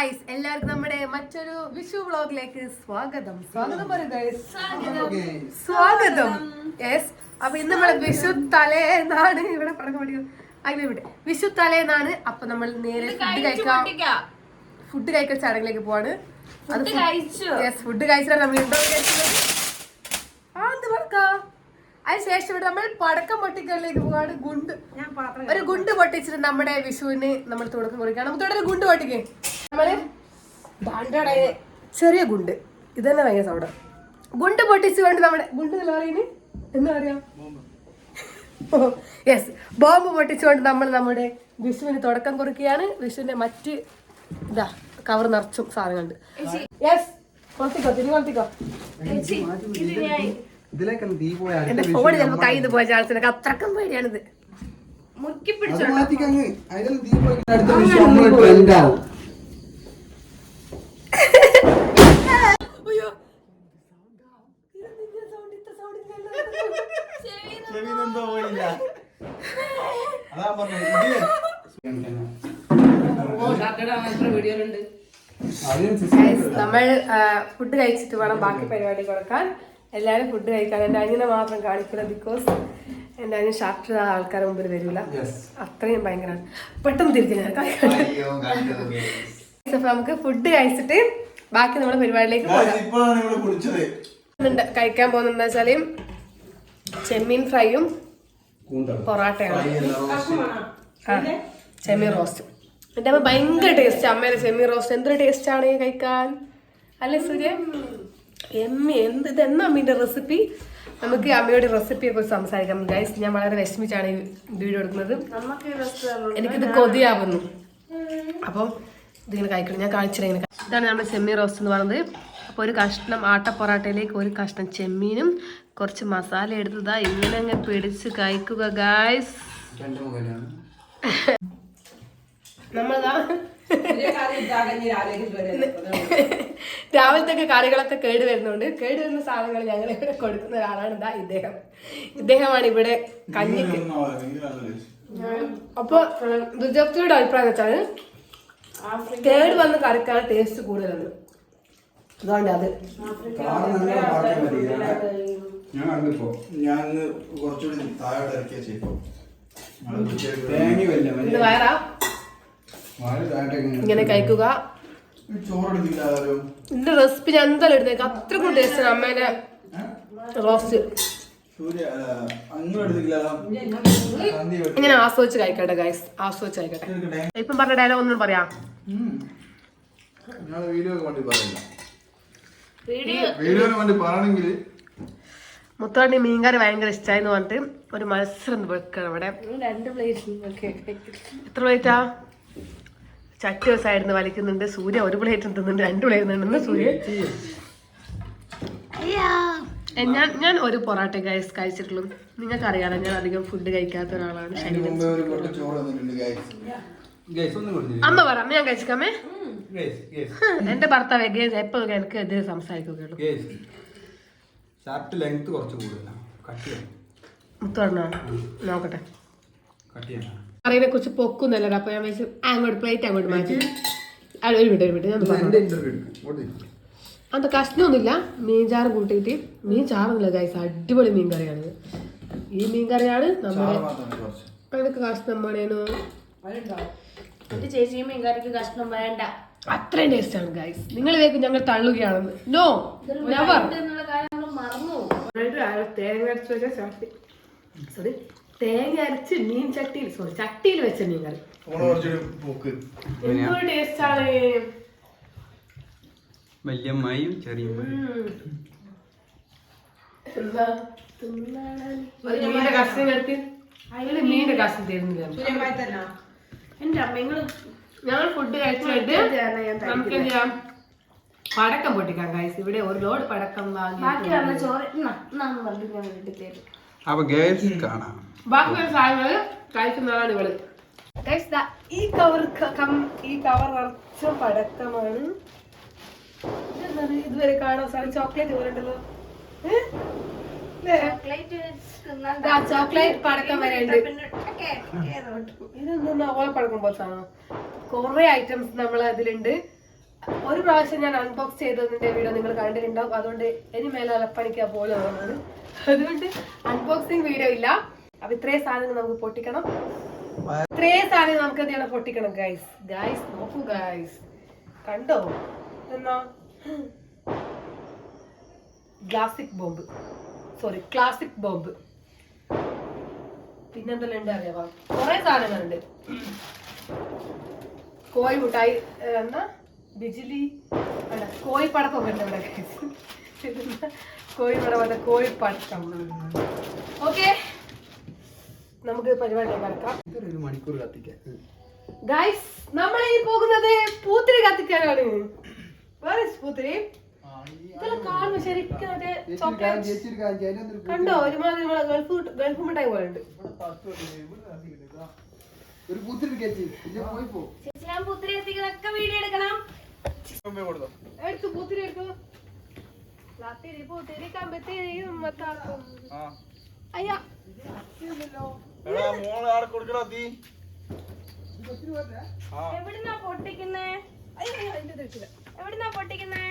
Guys എല്ലാവർക്കും നമ്മുടെ മറ്റൊരു വിഷു വ്ളോഗിലേക്ക് സ്വാഗതം. യെസ്, അപ്പൊ ഇന്ന് നമ്മളെ വിഷു തലേന്നാണ്. ഇവിടെ പറഞ്ഞു അങ്ങനെ വിട്ടെ, വിഷു തലേന്നാണ്. അപ്പൊ നമ്മൾ നേരെ ഫുഡ് കഴിക്കാൻ ചടങ്ങിലേക്ക് പോവാണ്. ഫുഡ് കഴിച്ചാണ് നമ്മൾ അതിനുശേഷം ഇവിടെ നമ്മൾ പടക്കം പൊട്ടിക്കലിലേക്ക് പോവാണ്. ഒരു ഗുണ്ട് പൊട്ടിച്ചിട്ട് നമ്മുടെ വിഷുവിന് നമ്മൾ തുടക്കം കുറിക്കണം. നമുക്ക് ഇവിടെ ഒരു ഗുണ്ട് പൊട്ടിക്കേ. നമ്മള് ചെറിയ ഗുണ്ട്, ഇത് തന്നെ ഭയങ്കര സൗണ്ട്. ഗുണ്ട് പൊട്ടിച്ചുകൊണ്ട് നമ്മുടെ ഗുണ്ട് പറയുന്നത് എന്താ പറയാ, യെസ്, ബോംബ് പൊട്ടിച്ചുകൊണ്ട് നമ്മൾ നമ്മുടെ വിഷുവിന് തുടക്കം കുറിക്കുകയാണ്. വിഷുവിന്റെ മറ്റ് ഇതാ കവർ നിറച്ചും സാധനങ്ങളുണ്ട്. യെസ്, കൊളുത്തിക്കോ, തിരി കൊളുത്തിക്കോ. എന്റെ ഫോൺ ചിലപ്പോ കയ്യിൽ പോയ ചാൻസിനൊക്കെ അത്രക്കും പേടിയാണിത്. മുറുക്കി പിടിച്ചോ. നമ്മൾ ഫുഡ് കഴിച്ചിട്ട് വേണം ബാക്കി പരിപാടി കൊടുക്കാൻ. എല്ലാരും ഫുഡ് കഴിക്കാൻ. എന്റെ അനിയനെ മാത്രം കാണിക്കില്ല, ബിക്കോസ് എന്റെ അനിയൻ ഷാർട്ട് ആൾക്കാരുടെ മുമ്പിൽ വരില്ല, അത്രയും ഭയങ്കര പെട്ടെന്ന് തിരിച്ചു. നമുക്ക് ഫുഡ് കഴിച്ചിട്ട് ബാക്കി നമ്മുടെ പരിപാടിയിലേക്ക് പോകാം. കഴിക്കാൻ പോകുന്നത് എന്താ വെച്ചാല് ചെമ്മീൻ ഫ്രൈയും പൊറാട്ടയാണ്. ചെമ്മീൻ റോസ്റ്റ്. എന്റെ അമ്മ ഭയങ്കര ടേസ്റ്റ്. അമ്മയുടെ ചെമ്മീൻ റോസ്റ്റ് എന്തൊരു ടേസ്റ്റ് ആണ് കഴിക്കാൻ, അല്ലേ സൂര്യ? ഇതെന്നാ അമ്മീന്റെ റെസിപ്പി? നമുക്ക് അമ്മയുടെ റെസിപ്പിയെ കുറിച്ച് സംസാരിക്കാം ഗൈസ്. ഞാൻ വളരെ വിഷമിച്ചാണ് ഈ വീഡിയോ എടുക്കുന്നത്. എനിക്കിത് കൊതിയാവുന്നു. അപ്പം ഇതിങ്ങനെ കഴിക്കണം. ഞാൻ കാണിച്ചില്ല. ഇങ്ങനെ ഇതാണ് നമ്മുടെ ചെമ്മീൻ റോസ്റ്റ് എന്ന് പറയുന്നത്. അപ്പോൾ ഒരു കഷ്ണം ആട്ട പൊറാട്ടയിലേക്ക് ഒരു കഷ്ണം ചെമ്മീനും കുറച്ച് മസാല എടുത്തതാ ഇങ്ങനെ അങ്ങ് പിടിച്ച് കഴിക്കുക ഗൈസ്. നമ്മളതാ രാവിലത്തെ കറികളൊക്കെ കേട് വരുന്നുണ്ട്. കേട് വരുന്ന സാധനങ്ങൾ ഞങ്ങൾ ഇവിടെ കൊടുക്കുന്ന ഒരാളാണ് ഇതാ ഇദ്ദേഹം. ഇദ്ദേഹമാണ് ഇവിടെ കഞ്ഞിക്ക്. അപ്പൊ ദുജപ്തിയുടെ അഭിപ്രായം വെച്ചാൽ കേട് വന്ന കറിക്കാണ് ടേസ്റ്റ് കൂടുതലെന്ന്. അതുകൊണ്ട് അത് വയറാ ഇങ്ങനെ കഴിക്കുക. ഇതിന്റെ റെസിപ്പി ഞാൻ എന്തായാലും എടുത്തേക്ക്. അത്രക്കും ടേസ്റ്റ് അമ്മേന്റെ റോസ്റ്റ്. ഇങ്ങനെ ആസ്വദിച്ച് കഴിക്കട്ടെ ഗൈസ്, ആസ്വദിച്ച് കഴിക്കട്ടെ. ഇപ്പം പറഞ്ഞ ഡയലോഗ് ഒന്നും പറയാം. മുത്തോണ്ടി മീൻകറി ഭയങ്കര ഇഷ്ടമായിന്ന് പറഞ്ഞിട്ട് ഒരു മത്സരം വെക്കണം ഇവിടെ. 2 പ്ലേറ്റ്. എത്ര പ്ലേറ്റാ? ചട്ടി ദിവസമായിരുന്നു വലിക്കുന്നുണ്ട്. സൂര്യ 1 പ്ലേറ്റ് തിന്നുന്നുണ്ട്, 2 പ്ലേറ്റ് തിന്നുന്നു സൂര്യ. ഞാൻ ഒരു പൊറാട്ട ഗൈസ് കഴിച്ചിട്ടുള്ളൂ. നിങ്ങൾക്ക് അറിയാലോ ഞാൻ അധികം ഫുഡ് കഴിക്കാത്ത ഒരാളാണ്. അമ്മ പറ, അമ്മ ഞാൻ കഴിച്ചേക്കാമേ. എന്റെ ഭർത്താവ് എപ്പോ എനിക്ക് എതിരെ സംസാരിക്കുകയുള്ളൂ. മുത്തോണ്ണോ നോക്കട്ടെ. കറിനെ കുറിച്ച് പൊക്കുന്നല്ലോ. അപ്പൊ ഞാൻ വെച്ച് അങ്ങോട്ട് പ്ലേറ്റ് അങ്ങോട്ട് മാറ്റി. ഒരു മിനിറ്റ് ഞാൻ അത് കഷ്ണമൊന്നുമില്ല. മീൻ ചാറ് കൂട്ടിയിട്ട്, മീൻ ചാറൊന്നുമില്ല ഗൈസ്, അടിപൊളി മീൻ കറിയാണിത്. ഈ മീൻ കറിയാണ് നമ്മുടെ അതൊക്കെ കഷ്ണം വേണേനോ ചേച്ചി. മീൻ കറിക്ക് കഷ്ണം വേണ്ട, അത്രയും ടേസ്റ്റ് ആണ് ഗൈസ്. നിങ്ങൾ വേഗം ഞങ്ങൾ തള്ളുകയാണെന്ന്. നോ, തേങ്ങ അരച്ച് വെച്ച ചട്ടി, സോറി തേങ്ങ അരച്ച് മീൻ ചട്ടിയിൽ, സോറി ചട്ടിയിൽ വെച്ച മീൻ കറി എന്തൊരു ടേസ്റ്റ് ആണ്. വല്യമ്മയും ചെറിയമ്മയും മീന്റെ കഷ്ണം എടുത്ത് അതിൽ മീന്റെ കഷ്ണം തരുന്നില്ല. എന്റെ അമ്മ ഞങ്ങൾ ഫുഡ് കഴിച്ചിട്ട് നമുക്ക് എന്ത് ചെയ്യാം, പടക്കം പൊട്ടിക്കാം ഗൈസ്. ഇവിടെ ഒരു ലോഡ് പടക്കം വാങ്ങി ബാക്കി വരുന്ന സാധനങ്ങൾ കഴിക്കുന്നതാണ് ഇവള്. ഈ കവർ നിറച്ച പടക്കമാണ്. ഇതുവരെ കാണാൻ സാധനം ചോക്ലേറ്റ് പോലെ ഉണ്ടല്ലോ. ചോക്ലേറ്റ് പടക്കം വരെ ഉണ്ട്. ഇതൊന്നും ഓളപ്പടക്കം പോലത്താണോ? കൊറേ ഐറ്റംസ് നമ്മൾ അതിലുണ്ട്. ഒരു പ്രാവശ്യം ഞാൻ അൺബോക്സ് ചെയ്തതിന്റെ വീഡിയോ നിങ്ങൾ കണ്ടിട്ടുണ്ടാവും. അതുകൊണ്ട് ഇനി മേലെ അലപ്പണിക്കാ പോലെ തോന്നുന്നത്. അതുകൊണ്ട് അൺബോക്സിങ് വീഡിയോ ഇല്ല. അപ്പൊ ഇത്രയും സാധനങ്ങൾ നമുക്ക് പൊട്ടിക്കണം. ഇത്രയും സാധനങ്ങൾ നമുക്ക് എന്ത് ചെയ്യണം? പൊട്ടിക്കണം ഗൈസ്. ഗൈസ് നോക്കൂ ഗൈസ്, കണ്ടോ? എന്നാ ക്ലാസിക് ബോംബ്. പിന്നെന്തെല്ലാം ഉണ്ട് അറിയാവാ? കുറെ സാധനങ്ങളുണ്ട്. കോഴി മുട്ടായി, എന്നാ ബിജിലി അല്ല കോഴിപ്പടക്കം ഉണ്ട് ഇവിടെ. കോഴിപ്പടം, കോഴിപ്പടക്കം. ഓക്കെ, നമുക്ക് പരിപാടി നടക്കാം. ഒരു മണിക്കൂർ കത്തിക്കാൻ ഗൈസ്, നമ്മളീ പോകുന്നത് പൂത്തിരി കത്തിക്കാനാണ്. പൂത്തിരി ഇതെല്ലാം കാണുമ്പോ ശരിക്കും കണ്ടോ? ഒരുമാതിരി നമ്മളെ ഗൾഫ് മിഠായി പോലെ ഉണ്ട്. എടുത്തു പൂത്തിരി എടുത്തു. പൂത്തിരി കമ്പത്തിരി അയ്യാ എവിടുന്നാ പൊട്ടിക്കുന്നേ? എവിടുന്നാ പൊട്ടിക്കുന്നേ?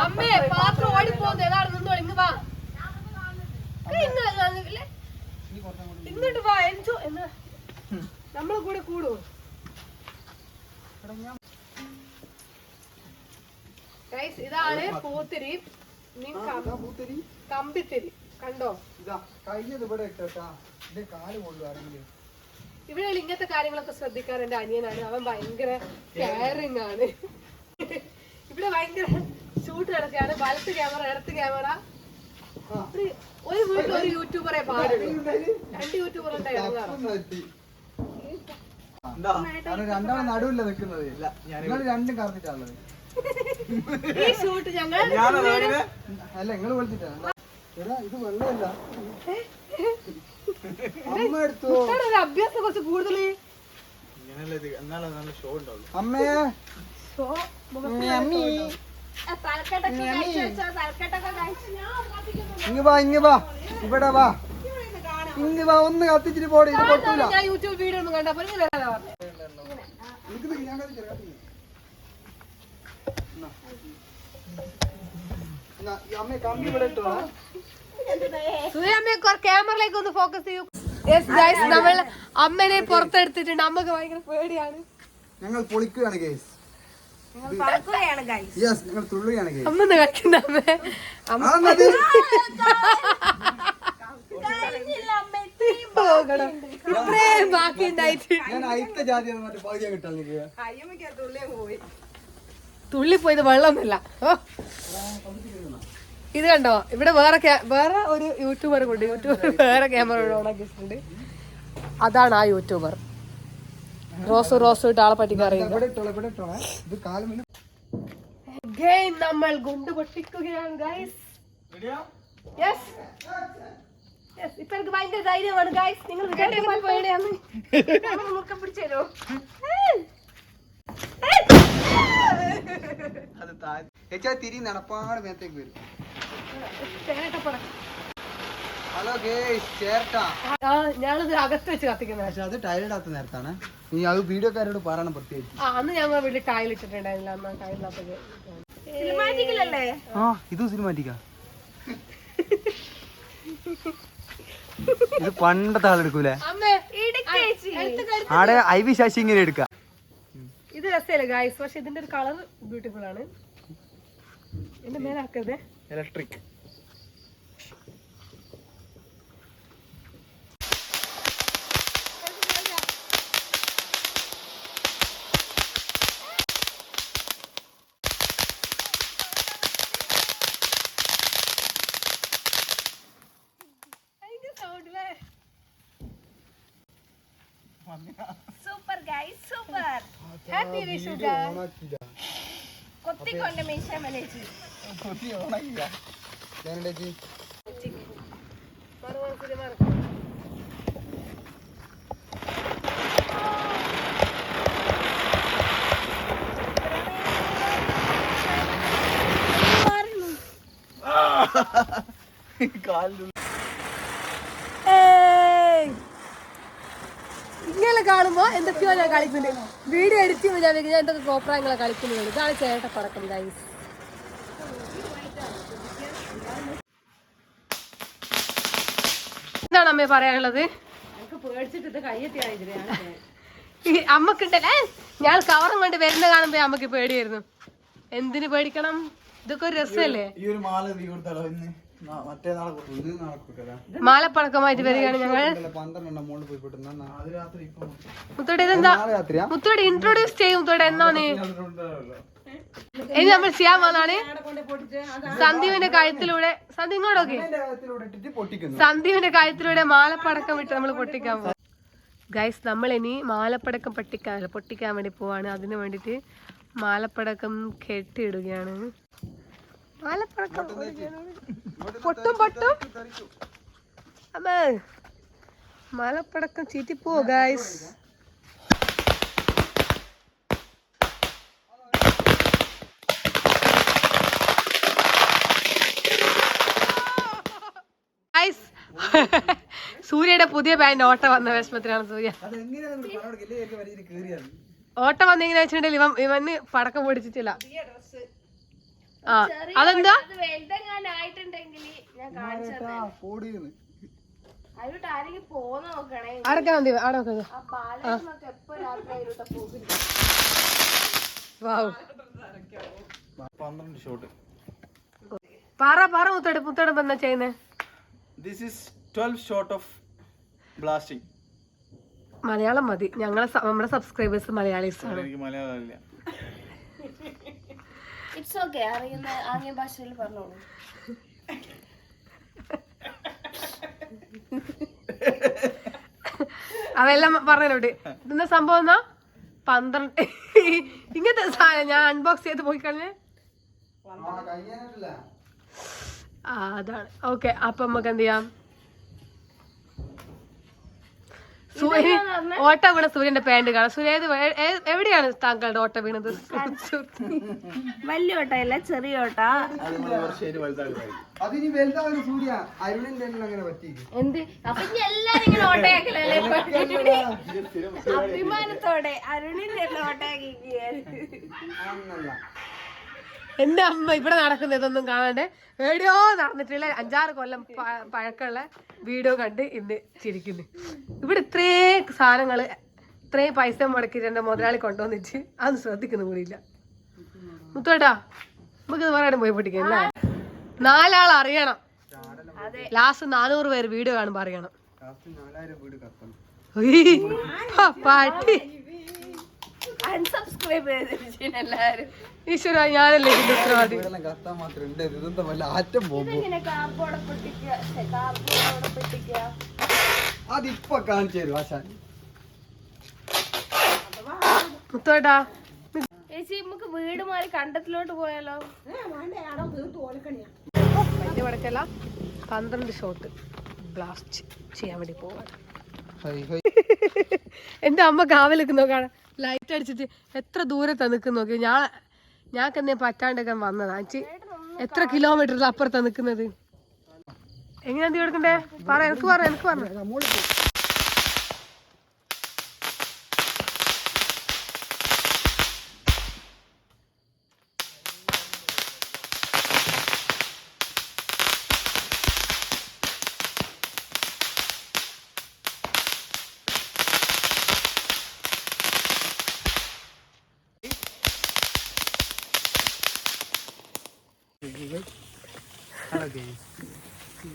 അമ്മേ പാത്രം ഓടിപ്പോകുന്നു. ഏതാണ് നിന്നോ? ഇങ്ങ് വാ, ഇങ്ങോട്ട് വാ. എൻജോ എന്ന് നമ്മളെ കൂടെ കൂടൂ. ഇതാണ് പൂത്തിരി, കമ്പിത്തിരി. കണ്ടോ? ഇവിടെ ഇങ്ങനത്തെ കാര്യങ്ങളൊക്കെ ശ്രദ്ധിക്കാൻ എന്റെ അനിയനാണ്. അവൻ ഭയങ്കര കെയറിങ് ആണ്. ഇവിടെ ഭയങ്കര ഷൂട്ട് നടക്കുകയാണ്. വലത്ത് ക്യാമറ, ഇടത്ത് ക്യാമറ. ഒരു വീട്ടിൽ ഒരു യൂട്യൂബറെ പാടുള്ളൂ. 2 യൂട്യൂബർ ഉണ്ടായിരുന്നു. രണ്ടാളും നടുവില്ല നിൽക്കുന്നത്. നിങ്ങൾ രണ്ടും കറന്നിട്ടാണുള്ളത്. ഈ ഷൂട്ട് ഞങ്ങൾ അല്ല നിങ്ങൾ വിളിച്ചിട്ടാണ്. ഇത് വെള്ളമല്ല, അമ്മ എടുത്തു. അഭ്യാസം കുറച്ച് കൂടുതല്. അമ്മേ ഇങ്ങ് വാ, ഇവിടെ വാ, ഇങ്ങ് വാ. ഒന്ന് കത്തിച്ചിട്ട് പോടി, ഇത് പൊട്ടൂല. ഞാൻ യൂട്യൂബ് വീഡിയോ ഒന്നും കണ്ടപ്പോ അമ്മ കമ്പി ഇവിടെ ഇട്ടോ. ക്യാമറയിലേക്ക് ഒന്ന് ഫോക്കസ് ചെയ്യൂ. നമ്മൾ അമ്മനെ പുറത്തെടുത്തിട്ടുണ്ട്. അമ്മക്ക് ഭയങ്കര പേടിയാണ്. ഞങ്ങൾ പൊളിക്കുകയാണ് ഗൈസ്. ഞങ്ങൾ തുള്ളുകയാണ് ഗൈസ്. അമ്മ കളിക്കുന്ന ബാക്കി ഉണ്ടായിട്ട് ഞാൻ അയിത്ത ജാതിയാണ് മറ്റേ പകുതിയാ കിട്ടാൻ തുള്ളി പോയത് വെള്ളമൊന്നുമില്ല. ഇത് കണ്ടോ? ഇവിടെ വേറെ ഒരു യൂട്യൂബർ ഉണ്ട്. യൂട്യൂബർ വേറെ ക്യാമറ ഓണാക്കിയിട്ടുണ്ട്. അതാണ് ആ യൂട്യൂബർ. റോസ് ഇട്ട് ആളെ പറ്റിക്കറിയില്ല. നമ്മൾ ഗുണ്ട് പൊട്ടിക്കുകയാണ് ഗൈസ്. ഇപ്പൊ എനിക്ക് ഭയങ്കര ധൈര്യമാണ് ഗൈസ്. നിങ്ങൾ പേടിയാണ്. മുറുക്കം പിടിച്ചോ. തിരി നടപ്പാട് മേത്തേക്ക് വരും. ഹലോ ഗേസ്, ചേർട്ടാ. ഞാനത് അകത്ത് വെച്ച് കത്തിക്കുന്നത്. പക്ഷെ അത് ടൈലിടാത്ത നേരത്താണ്. നീ അത് വീഡിയോക്കാരോട് പറയണം പ്രത്യേകിച്ച്. അന്ന് ഞങ്ങൾ വീട്ടിൽ ടൈൽ ഇട്ടിട്ടുണ്ടായിരുന്നില്ല. അന്ന് ടൈലിനകത്ത് ഇതും സിനിമാറ്റിക്കാ. ഇത് പണ്ടത്തെ ആളെടുക്കൂലേ? ആടെ IV ശശി ഇങ്ങനെ എടുക്കാം. ഇത് രസമല്ലേ ഗായ്സ്? പക്ഷെ ഇതിന്റെ ഒരു കളർ ബ്യൂട്ടിഫുൾ ആണ്. എന്റെ മേലാക്കരുതേ. Electric. Super guys, super. Happy Vishu guys. കൊത്തിക്കൊണ്ട് മീശ മലേച്ചി. കൊത്തി ഓണാക്കില്ല. ഞാനേച്ചി. ഇങ്ങനെ കാണുമ്പോ എന്തൊക്കെയോ ഞാൻ കളിക്കുന്നുണ്ട്. വീഡിയോ എഡിറ്റ് ചെയ്യുമ്പോൾ ഞാൻ എന്തൊക്കെ കോപ്രായങ്ങളെ കളിക്കുന്നുണ്ട്. ഇതാണ് ചേട്ടപ്പടക്കം ഗൈസ്. എന്താണ് അമ്മ പറയാനുള്ളത്? അമ്മക്കുണ്ടല്ലേ, ഞാൻ കവറും കൊണ്ട് വരുന്ന കാണുമ്പോ അമ്മക്ക് പേടിയായിരുന്നു. എന്തിനു പേടിക്കണം? ഇതൊക്കെ ഒരു രസമല്ലേ? മാലപ്പടക്കമായിട്ട് വരികയാണ് ഞങ്ങൾ. മുത്തോടെ ഇതെന്താ? മുത്തോടെ ഇൻട്രോഡ്യൂസ് ചെയ്യും. മുത്തോടെ എന്നാണ് ഇനി നമ്മൾ ചെയ്യാൻ പോകുന്നതാണ് സന്ദീപിന്റെ കഴുത്തിലൂടെ, സന്ദീപ് ഇങ്ങോട്ടൊക്കെ, സന്ദീപിന്റെ കഴുത്തിലൂടെ മാലപ്പടക്കം വിട്ട് നമ്മൾ പൊട്ടിക്കാൻ പോകും ഗൈസ്. നമ്മൾ ഇനി മാലപ്പടക്കം പൊട്ടിക്കാൻ വേണ്ടി പോവാണ്. അതിനു വേണ്ടിട്ട് മാലപ്പടക്കം കെട്ടിയിടുകയാണ്. മാലപ്പടക്കം പൊട്ടും പൊട്ടും അമ്മേ, മാലപ്പടക്കം ചീറ്റിപ്പോ ഗൈസ്. സൂര്യയുടെ പുതിയ പാന്റ് ഓട്ട വന്ന വിഷമത്തിലാണ് സൂര്യ. ഓട്ട വന്നിങ്ങനെ വെച്ചിട്ടുണ്ടെങ്കിൽ ഇവന് പടക്കം പൊടിച്ചിട്ടില്ല. ആ അതെന്താ? പറ മുത്തോടെ എന്താ ചെയ്യുന്നേ? This is 12 shot of blasting. Malayalam മതി, നമ്മുടെ സബ്സ്ക്രൈബേഴ്സ് മലയാളീസ് ആണ്. എനിക്ക് മലയാളം അറിയില്ല. ഇറ്റ്സ് ഓക്കേ, അറിയുന്ന ആംഗ്യ ഭാഷയിൽ പറഞ്ഞോളൂ. അതെല്ലാം പറഞ്ഞോട്ട്. ഇതെന്താ സംഭവം എന്നാ? 12 ഇങ്ങനത്തെ സാധനം ഞാൻ അൺബോക്സ് ചെയ്ത് പോയി കളഞ്ഞേ. അതാണ് ഓക്കെ. അപ്പൊ നമുക്ക് എന്ത് ചെയ്യാം? ഓട്ട വീണ സൂര്യന്റെ പാന്റ് കാണാം. സൂര്യ എവിടെയാണ് താങ്കളുടെ ഓട്ട വീണത്? വലിയ ഓട്ടയല്ല, ചെറിയ ഓട്ട. എന്ത് അപ്പൊ എല്ലാരും ഇങ്ങനെ ഓട്ടയാക്കലല്ലേ? അഭിമാനത്തോടെ അരുണിന്റെ ഓട്ടയാക്കിക്കുകയാണ്. എന്റെ അമ്മ ഇവിടെ നടക്കുന്ന ഇതൊന്നും കാണാണ്ട് വീഡിയോ നടന്നിട്ടുള്ള 5-6 കൊല്ലം പഴക്കമുള്ള വീഡിയോ കണ്ട് ഇന്ന് ചിരിക്കുന്നു. ഇവിടെ ഇത്രയും സാധനങ്ങള്, ഇത്രയും പൈസ മുടക്കിട്ട് എന്റെ മുതലാളി കൊണ്ടുവന്നിട്ട് അത് ശ്രദ്ധിക്കുന്ന കൂടിയില്ല. മുത്തോട്ടാ, നമുക്ക് ഇത് പറയാനും പോയി പൊട്ടിക്കാം അല്ലേ? 4 ആൾ അറിയണം. ലാസ്റ്റ് 400 പേര് വീഡിയോ കാണുമ്പോ അറിയണം. പാട്ടി എല്ലാരും ഈശ്വര, ഞാനല്ലേ ഇതിന്റെ ഉത്തരവാദി. മുത്തോട്ടാ, ചേച്ചി നമുക്ക് വീട് മാറി കണ്ടത്തിലോട്ട് പോയാലോ? വലിയ വടക്കല്ല, 12 ഷോട്ട് ബ്ലാസ്റ്റ് ചെയ്യാൻ വേണ്ടി പോവാണ്. എന്റെ അമ്മ കാവൽ നിൽക്കുന്നോ കാണാൻ, ലൈറ്റ് അടിച്ചിട്ട് എത്ര ദൂരത്താ നിൽക്കുന്ന നോക്കി. ഞാക്ക് എന്നെ പറ്റാണ്ടൊക്കെ വന്നതാ. എത്ര കിലോമീറ്റർ അപ്പുറത്താ നിൽക്കുന്നത്. എങ്ങനെയാ എന്ത് കൊടുക്കണ്ടേ? എനിക്ക് പറഞ്ഞു.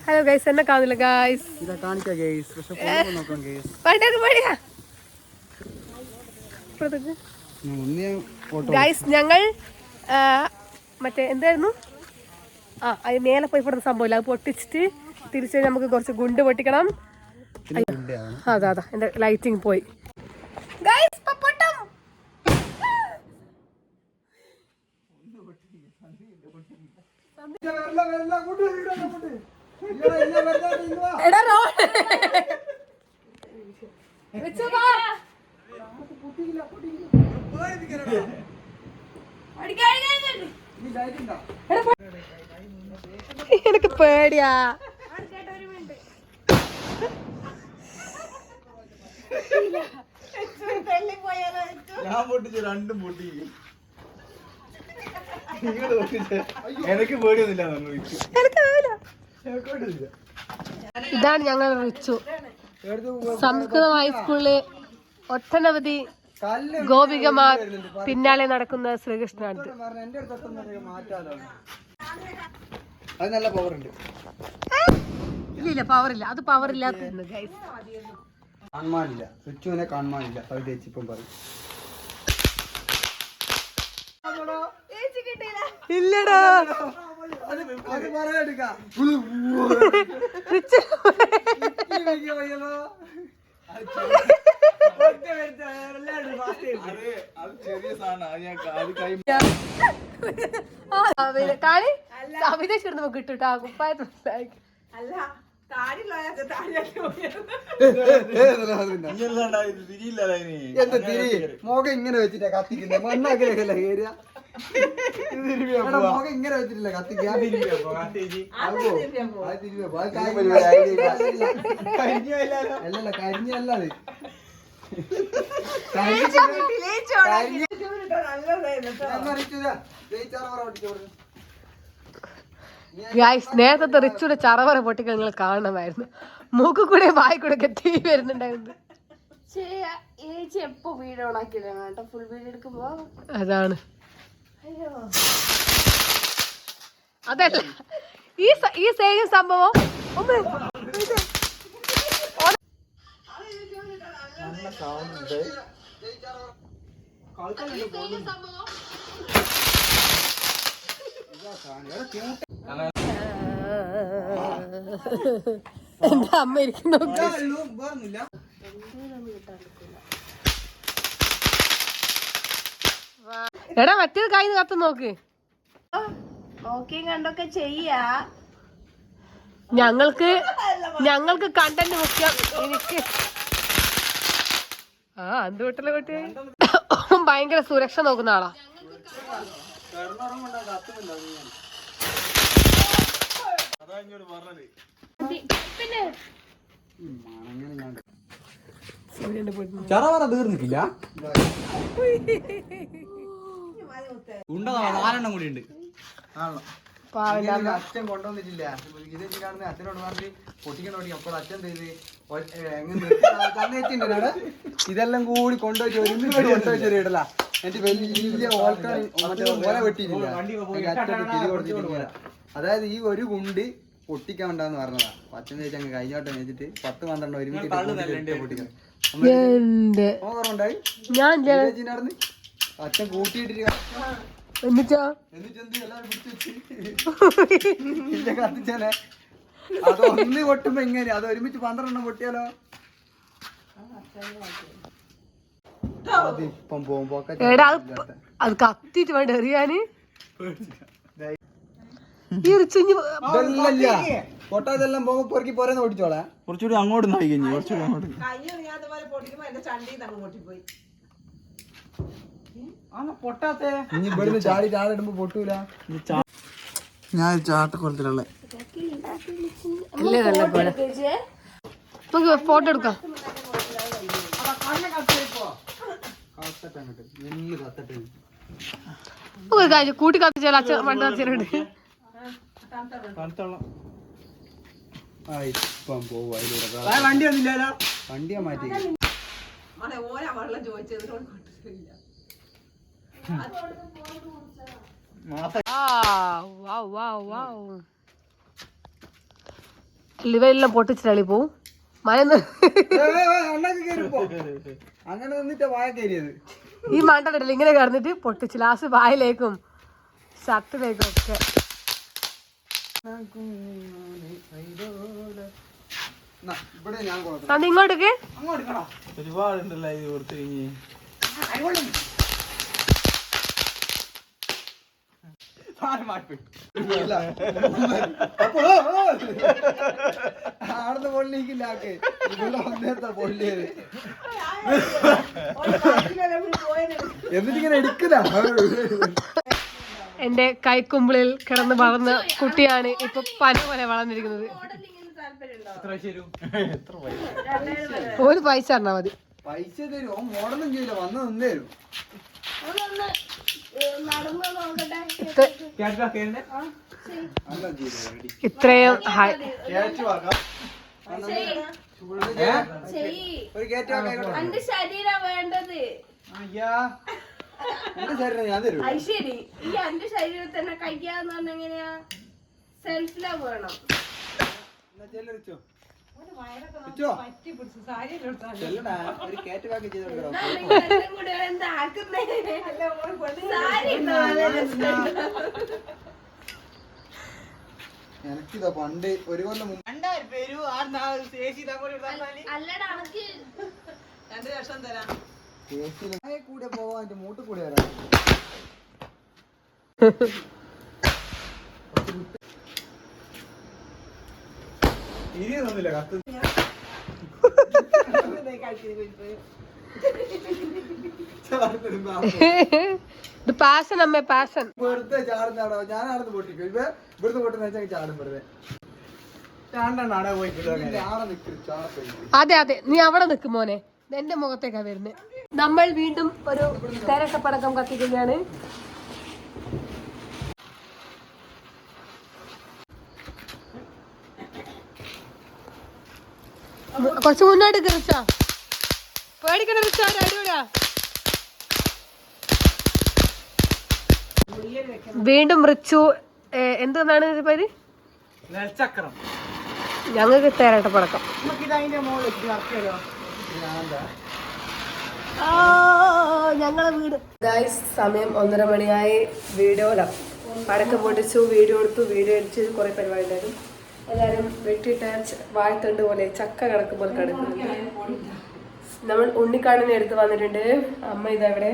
ഹലോ ഗൈസ്, എന്നെ കാണുന്നില്ല ഗൈസ്. ഗൈസ് ഞങ്ങൾ മറ്റേ എന്തായിരുന്നു, അത് മേലെ പോയി പെടുന്ന സംഭവമില്ല, അത് പൊട്ടിച്ചിട്ട് തിരിച്ച് നമുക്ക് കുറച്ച് ഗുണ്ട് പൊട്ടിക്കണം. അതാ എന്റെ ലൈറ്റിങ് പോയി ഗൈസ്. എനിക്ക് പേടിയാ. ഞാൻ പൊട്ടിച്ച് രണ്ടും പൊട്ടി. എനിക്ക് പേടിയൊന്നുമില്ല. ഇതാണ് ഞങ്ങൾ റിച്ചു. സംസ്കൃതം ഹൈസ്കൂളില് ഒട്ടനവധി ഗോപികമാർ പിന്നാലെ നടക്കുന്ന ശ്രീകൃഷ്ണനാണ്. അത് നല്ല പവർ ഉണ്ട്. ഇല്ല പവറില്ല, അത് പവറില്ലാത്ത കാണാനില്ല, റിച്ചുവിനെ കാണാനില്ല. ചേച്ചി ഇപ്പം പറയും ഇല്ലടാ. അത് പറയാ ചെറിയ സാധനം. കാണി സവിതേശ്വരം നമുക്ക് കിട്ടും കുപ്പായത്ത് മനസ്സിലാക്കി. എന്താ തിരി മുഖം ഇങ്ങനെ വെച്ചിട്ടാ കത്തിക്കുന്നത്? മണ്ണാക്കലല്ല കേറിയ മുഖം ഇങ്ങനെ വെച്ചിട്ടില്ല കത്തിക്കാൻ. അല്ലല്ല കരിഞ്ഞല്ല അത്. നേരത്തെ റിച്ചുടെ ചറവറ പൊട്ടിക്കൽ നിങ്ങൾ കാണണമായിരുന്നു. മൂക്ക് കൂടെ വായി കൂടെ ഒക്കെ തീ വരുന്നുണ്ടായിരുന്നു. ചേച്ചി എപ്പോ വീഡിയോ ഓണാക്കിയിട്ടാണ് കേട്ടോ ഫുൾ വീഡിയോ എടുക്കുമ്പോ. അതാണ്. അതല്ല ഈ സെയിം സംഭവം എന്റെ അമ്മ ഇരിക്കുന്നു. എടാ മറ്റേത് കൈ കത്ത് നോക്ക്. നോക്കിയും കണ്ടൊക്കെ ചെയ്യാ. ഞങ്ങൾക്ക് കണ്ടന്റ് മുഖ്യം. എനിക്ക് എന്ത് വീട്ടിലെ കുട്ടി ഭയങ്കര സുരക്ഷ നോക്കുന്ന ആളാ. ചറവറ തീർന്നിട്ടില്ല. നാലെണ്ണം കൂടി ഉണ്ട്. അച്ഛൻ കൊണ്ടുവന്നിട്ടില്ല. ഇതെന്തിനാണെന്ന് അച്ഛനോട് പറഞ്ഞ് പൊട്ടിക്കണോടി. അപ്പോൾ അച്ഛൻ ഇതെല്ലാം കൂടി കൊണ്ടുപോയി ഒരുമിച്ച് കൊണ്ടുപോയി ഇടല. എനിക്ക് വലിയ ഓൾക്കാണ് മറ്റേ ഓല വെട്ടിയിട്ടില്ല. തിരി കൊടുത്തിട്ടില്ല. അതായത് ഈ ഒരു കുണ്ടി പൊട്ടിക്കാൻ ഉണ്ടാന്ന് പറഞ്ഞതാ. അച്ഛൻ ചേച്ചി അങ്ങ് കഴിഞ്ഞോട്ടെ വെച്ചിട്ട് 10-12 ഒരുമിച്ച് പൊട്ടിക്കണം. ഓർമ്മണ്ടായി ചേച്ചിനാർന്ന് അച്ഛൻ കൂട്ടിയിട്ടിട്ട് എന്നിട്ടോ കത്തിച്ചാലേ അത് ഒന്ന് പൊട്ടുമ്പോ എങ്ങനെ അത് ഒരുമിച്ച് 12 പൊട്ടിയാലോ? അതിപ്പം പോകുമ്പോ അത് കത്തിട്ട് വേണ്ട എറിയാന്. പൊട്ടാതെല്ലാം പോകുമ്പോ പൊറുക്കി പോരെന്ന് ഓടിച്ചോളാം. കുറച്ചുകൂടി അങ്ങോട്ട് നോക്കി കഴിഞ്ഞു. കുറച്ചുകൂടി അങ്ങോട്ട് ഇവിടുന്ന് ചാടി ചാടിടുമ്പോ പൊട്ടൂല. ഞാൻ ചാട്ടക്കുളത്തിലുള്ള ഫോട്ടോ എടുക്കാം. കൂട്ടി കത്തിച്ചാൽ അച്ഛൻ വണ്ടി കത്തിച്ചിട്ടുണ്ട്. വണ്ടി ഒന്നുമില്ലല്ലോ. വണ്ടിയാ മാറ്റി. ഇവയെല്ലാം പൊട്ടിച്ചിട്ടളി പോവും. അങ്ങനെ നിന്നിട്ട് വായ കയറിയത്. ഈ മണ്ടല്ലോ ഇങ്ങനെ കിടന്നിട്ട് പൊട്ടിച്ച് ലാസ്റ്റ് വായിലേക്കും ഷർട്ടിലേക്കും ഒക്കെ. ഇങ്ങോട്ടേക്ക് ഒരുപാടുണ്ടല്ലോ ഇത് കൊടുത്തു കഴിഞ്ഞ്. ആടുന്ന് പൊള്ളിക്കില്ല. ഇവിടെ പൊള്ളിയത് എന്നിട്ടിങ്ങനെ എടുക്കില്ല. എന്റെ കൈക്കുമ്പിളിൽ കിടന്ന് വളർന്ന കുട്ടിയാണ് ഇപ്പൊ പന പോലെ വളർന്നിരിക്കുന്നത്. താല്പര്യമുണ്ടോ? ഒരു പൈസ തന്നാ മതി. പൈസ തരും, ഓൻ മോഡലും ചെയ്യില്ല, വന്ന് നിന്ന് തരും. അതൊന്ന് നടന്നു നോക്കട്ടെ. അല്ല ചെയ്യില്ല, ready. ഇത്രയും ഹൈ ചെയ്യ്. ഒരു കയറ്റം ആയിക്കോട്ടെ. എന്റെ ശരീരം വേണ്ടത്. എന്റെ ശരീരം ഞാൻ തരും. അത് ശരി, ഈ എന്റെ ശരീരത്തിൽ തന്നെ കഴിക്കാന്ന് പറഞ്ഞ എങ്ങനെയാ? സെൽഫ് ലവ് വേണം. എന്നാ ചെല്ലു വെച്ചോ. വെച്ചോ. ചെല്ലടാ, ഒരു കയറ്റം ആക്കി ചെയ്ത് കൊടുക്കണം. എന്നാ നിങ്ങൾ എല്ലാം കൂടെ എന്താ ആക്കുന്നേ? സാരി ഉണ്ടോ? എനിക്കിതാ പണ്ട് ഒരു കൊല്ലം മുമ്പ് അല്ലടാ എനിക്ക് ചേച്ചിയിലെ കൂടെ പോവാൻ എന്റെ മൂട്ടിൽ കൂടെ വരാം. ഇത് പാഷൻ അമ്മേ, പാഷൻ. വെറുതെ ചാടുന്നാടോ, ഞാൻ ആടുന്ന് പൊട്ടിക്കും. ഇവിടുന്ന് പൊട്ടുന്ന വെച്ചാൽ ചാടും വെറുതെ. ആടെ നിൽക്കും ചാടപ്പോ. അതെ അതെ, നീ അവിടെ നിൽക്കും മോനെ, എന്റെ മുഖത്തേക്കാ വരുന്നത്. നമ്മൾ വീണ്ടും ഒരു തേരട്ടപ്പടക്കം കത്തിക്കുകയാണ്. കുറച്ച് മുന്നോട്ട് കിറിച്ചാ പേടിക്കണ റിച്ചാ, അടിപൊളിയാ. വീണ്ടും റിച്ചു എന്താണ് പേര്? ചക്രം. ഞങ്ങൾക്ക് തേരട്ടപ്പടക്കം. ഞങ്ങളെ വീട് ഗൈസ്, സമയം 1:30 മണിയായി. വീഡിയോ പടക്കം പൊട്ടിച്ചു, വീഡിയോ എടുത്തു, വീഡിയോ അടിച്ച് കുറെ പരിപാടി ഉണ്ടായിരുന്നു. എല്ലാവരും വെട്ടിയിട്ട വാഴത്തണ്ട് പോലെ ചക്ക കിടക്കുമ്പോൾ കിടക്കുന്നുണ്ട്. നമ്മൾ ഉണ്ണിക്കാണിനെ എടുത്ത് വന്നിട്ടുണ്ട്. അമ്മ ഇതവിടെ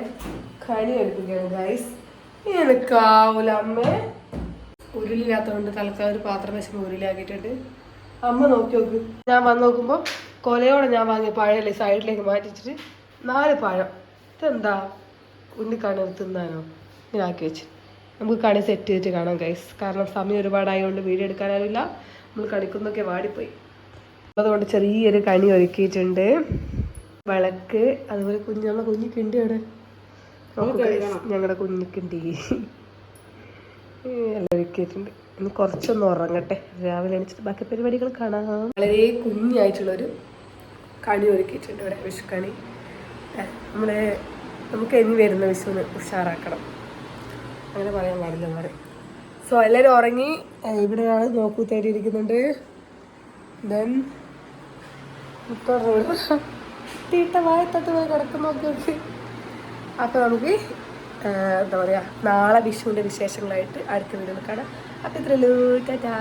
കണി എടുക്കുകയാണ് ഗൈസ്. എനിക്കാവൂല അമ്മ, ഉരുളില്ലാത്തതുകൊണ്ട് തൽക്കാലം ഒരു പാത്രം വെച്ച് ഉരുളിയാക്കിയിട്ടുണ്ട്. അമ്മ നോക്കി നോക്ക്. ഞാൻ വന്ന് നോക്കുമ്പോൾ കൊലയോടെ ഞാൻ വാങ്ങിയ പഴയല്ലേ സൈഡിലേക്ക് മാറ്റിച്ചിട്ട് 4 പഴം. ഇതെന്താ ഉണ്ണിക്കാണി തിന്നാനോ? ഇങ്ങനെ ആക്കി വെച്ച് നമുക്ക് കണി സെറ്റ് ചെയ്തിട്ട് കാണാം ഗൈസ്. കാരണം സമയം ഒരുപാടായതുകൊണ്ട് വീഡിയോ എടുക്കാനാവില്ല. നമ്മൾ കണിക്കുന്നൊക്കെ വാടിപ്പോയി. അതുകൊണ്ട് ചെറിയൊരു കണി ഒരുക്കിയിട്ടുണ്ട്. വിളക്ക്, അതുപോലെ നമ്മളെ കുഞ്ഞിക്കിണ്ടി അവിടെ ഞങ്ങളുടെ കുഞ്ഞിക്കിണ്ടി എല്ലാം ഒരുക്കിയിട്ടുണ്ട്. ഇനി കുറച്ചൊന്ന് ഉറങ്ങട്ടെ, രാവിലെ എണീച്ചിട്ട് ബാക്കി പരിപാടികൾ കാണാം. വളരെ കുഞ്ഞായിട്ടുള്ളൊരു കണി ഒരുക്കിയിട്ടുണ്ട് ഇവിടെ, വിഷുക്കണി. നമുക്ക് ഇനി വരുന്ന വിഷുവിന് ഉഷാറാക്കണം, അങ്ങനെ പറയാൻ പാടില്ല എന്ന് പറയും. സോ എല്ലാവരും ഉറങ്ങി. ഇവിടെയാണ് നോക്കൂ തേടിയിരിക്കുന്നുണ്ട്. ദെൻ തീട്ട വായത്തട്ട് പോയി കിടക്കുന്ന നോക്കി. അപ്പോൾ നമുക്ക് എന്താ പറയുക, നാളെ വിഷുവിൻ്റെ വിശേഷങ്ങളായിട്ട് അടുത്ത വീഡിയോയിൽ കാണാം. അപ്പോൾ ഇത്രയല്ലോ, ടാറ്റാ.